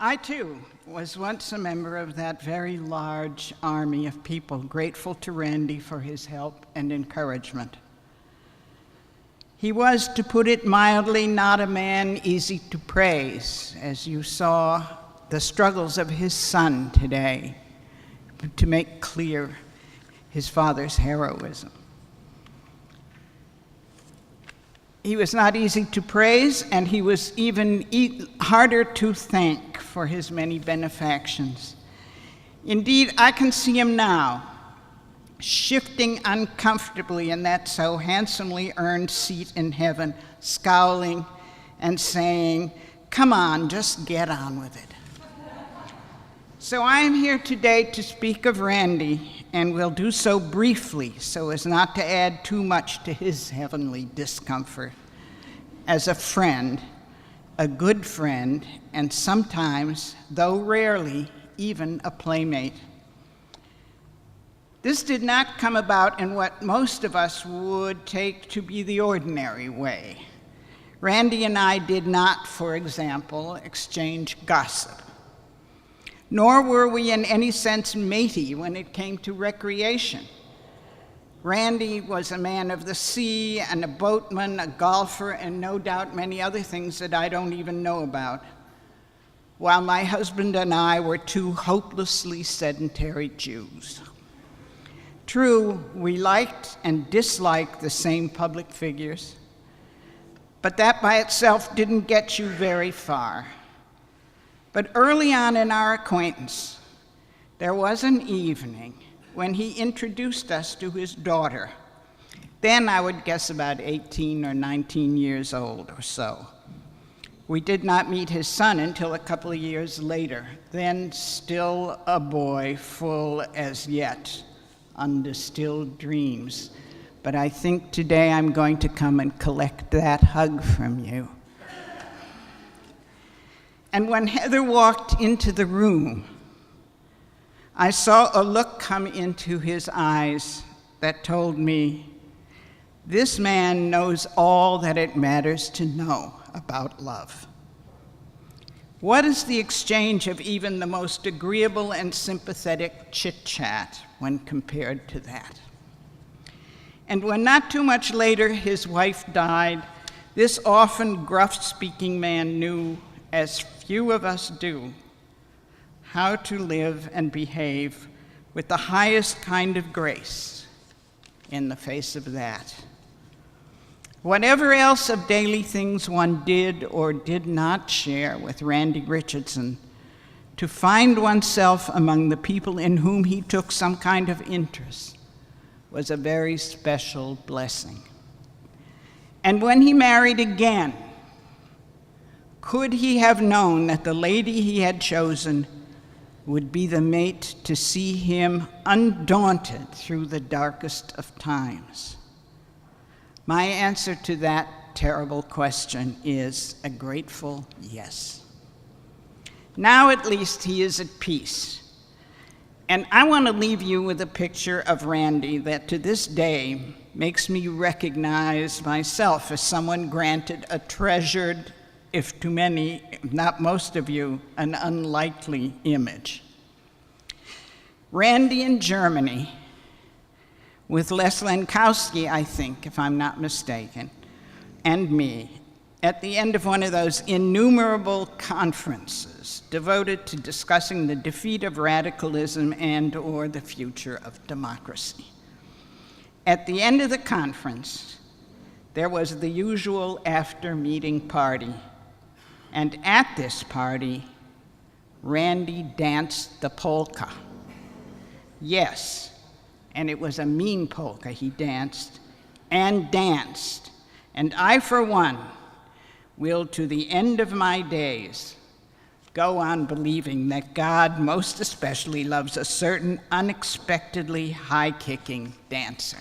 I, too, was once a member of that very large army of people grateful to Randy for his help and encouragement. He was, to put it mildly, not a man easy to praise, as you saw the struggles of his son today to make clear his father's heroism. He was not easy to praise, and he was even harder to thank for his many benefactions. Indeed, I can see him now, shifting uncomfortably in that so handsomely earned seat in heaven, scowling and saying, "Come on, just get on with it." So I am here today to speak of Randy, and will do so briefly so as not to add too much to his heavenly discomfort, as a friend, a good friend, and sometimes, though rarely, even a playmate. This did not come about in what most of us would take to be the ordinary way. Randy and I did not, for example, exchange gossip. Nor were we in any sense matey when it came to recreation. Randy was a man of the sea and a boatman, a golfer, and no doubt many other things that I don't even know about, while my husband and I were two hopelessly sedentary Jews. True, we liked and disliked the same public figures, but that by itself didn't get you very far. But early on in our acquaintance, there was an evening when he introduced us to his daughter. Then I would guess about 18 or 19 years old or so. We did not meet his son until a couple of years later, then still a boy full as yet undistilled dreams. But I think today I'm going to come and collect that hug from you. And when Heather walked into the room, I saw a look come into his eyes that told me, this man knows all that it matters to know about love. What is the exchange of even the most agreeable and sympathetic chit-chat when compared to that? And when not too much later his wife died, this often gruff-speaking man knew, as few of us do, how to live and behave with the highest kind of grace in the face of that. Whatever else of daily things one did or did not share with Randy Richardson, to find oneself among the people in whom he took some kind of interest was a very special blessing. And when he married again, could he have known that the lady he had chosen would be the mate to see him undaunted through the darkest of times? My answer to that terrible question is a grateful yes. Now at least he is at peace. And I want to leave you with a picture of Randy that to this day makes me recognize myself as someone granted a treasured, if to many, not most of you, an unlikely image. Randy in Germany, with Les Lenkowski, I think, if I'm not mistaken, and me, at the end of one of those innumerable conferences devoted to discussing the defeat of radicalism and/or the future of democracy. At the end of the conference, there was the usual after-meeting party. And at this party, Randy danced the polka. Yes, and it was a mean polka he danced, and danced. And I, for one, will to the end of my days go on believing that God most especially loves a certain unexpectedly high-kicking dancer.